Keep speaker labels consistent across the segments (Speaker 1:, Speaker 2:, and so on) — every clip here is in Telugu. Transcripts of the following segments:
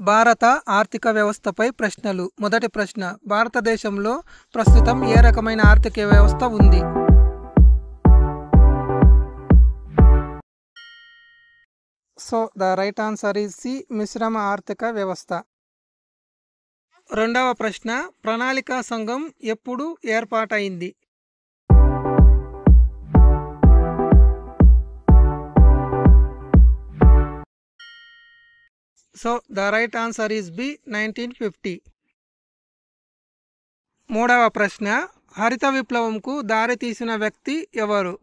Speaker 1: భారత ఆర్థిక వ్యవస్థపై ప్రశ్నలు. మొదటి ప్రశ్న, భారతదేశంలో ప్రస్తుతం ఏ రకమైన ఆర్థిక వ్యవస్థ ఉంది? The right answer is C, మిశ్రమ ఆర్థిక వ్యవస్థ. రెండవ ప్రశ్న, ప్రణాళికా సంఘం ఎప్పుడు ఏర్పాటైంది? The right answer is B, 1950. మూడవ ప్రశ్న, హరిత విప్లవంకు దారితీసిన వ్యక్తి ఎవరు?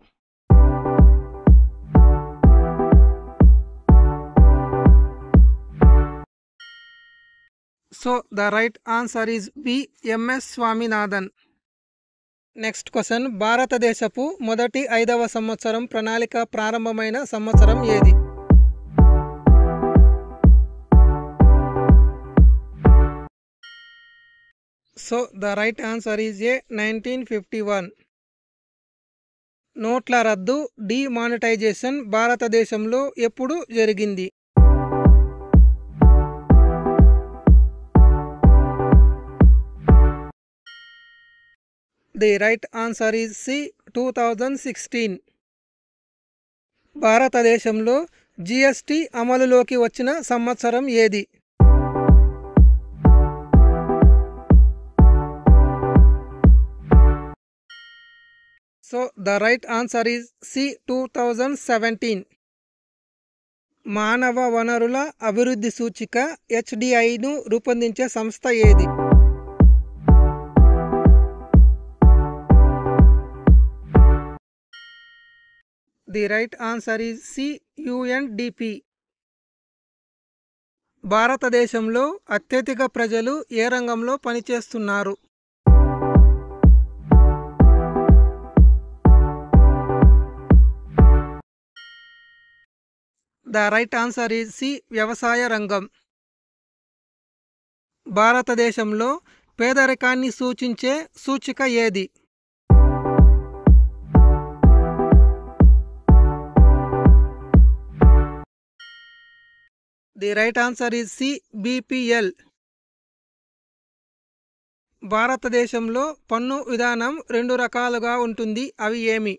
Speaker 1: The right answer is B, M S Swaminathan. Next question, భారతదేశపు మొదటి 5వ సంవత్సరం ప్రణాళిక ప్రారంభమైన సంవత్సరం ఏది? The right answer is A, 1951. నోట్ల రద్దు, డిమానిటైజేషన్ భారతదేశంలో ఎప్పుడు జరిగింది? The right answer is C, 2016. భారతదేశంలో జిఎస్టి అమలులోకి వచ్చిన సంవత్సరం ఏది? The right answer is C, 2017. మానవ వనరుల అభివృద్ధి సూచిక HDIను రూపొందించే సంస్థ ఏది? The right answer is C, UNDP. భారతదేశంలో అత్యధిక ప్రజలు ఏ రంగంలో పనిచేస్తున్నారు? The right answer is C, వ్యవసాయ రంగం. భారతదేశంలో పేదరికాన్ని సూచించే సూచిక ఏది? The right answer is C, BPL. భారతదేశంలో పన్ను విధానం 2 రకాలుగా ఉంటుంది, అవి ఏమి?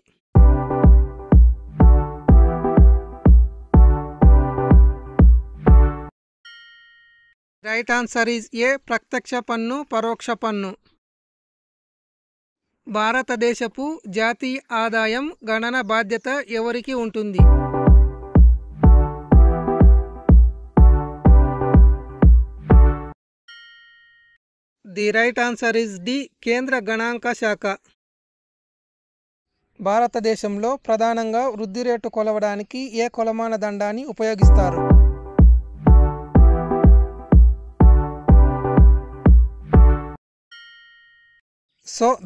Speaker 1: రైట్ ఆన్సర్ ఈజ్ ఏ, ప్రత్యక్ష పన్ను, పరోక్ష పన్ను. భారతదేశపు జాతీయ ఆదాయం గణన బాధ్యత ఎవరికి ఉంటుంది? The right answer is D, కేంద్ర గణాంక శాఖ. భారతదేశంలో ప్రధానంగా వృద్ధి రేటు కొలవడానికి ఏ కొలమాన దండాన్ని ఉపయోగిస్తారు?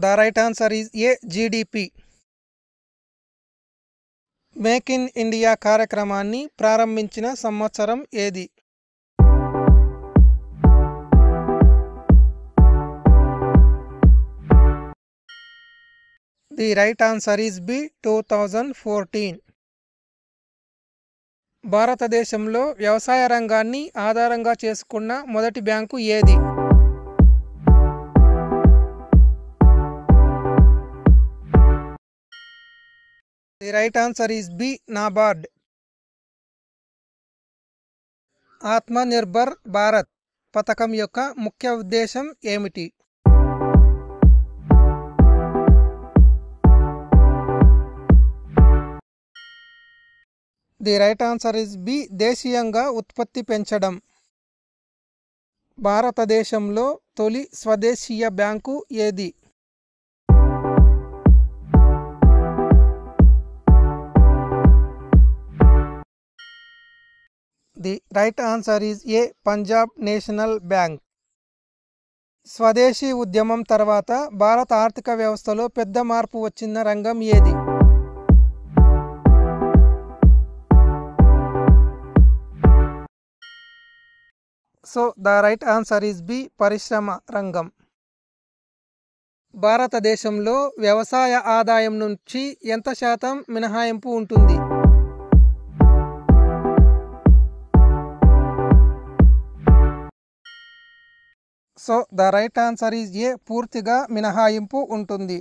Speaker 1: The right answer is A, GDP. Make in India కార్యక్రమాన్ని ప్రారంభించిన సంవత్సరం ఏది? The right answer is B, 2014. భారతదేశంలో వ్యవసాయ రంగాన్ని ఆధారంగా చేసుకున్న మొదటి బ్యాంకు ఏది? The right answer is B, NABARD. Atmanirbhar Bharat పథకం యొక్క ముఖ్య ఉద్దేశం ఏమిటి? The right answer is B, దేశీయంగా ఉత్పత్తి పెంచడం. భారతదేశంలో తొలి స్వదేశీయ బ్యాంకు ఏది? The right answer is A, Punjab National Bank. స్వదేశీ ఉద్యమం తర్వాత భారత ఆర్థిక వ్యవస్థలో పెద్ద మార్పు వచ్చిన రంగం ఏది? The right answer is B, పరిశ్రమ రంగం. భారతదేశంలో వ్యవసాయ ఆదాయం నుంచి ఎంత శాతం మినహాయింపు ఉంటుంది? So the right answer is ఏ, పూర్తిగా మినహాయింపు ఉంటుంది.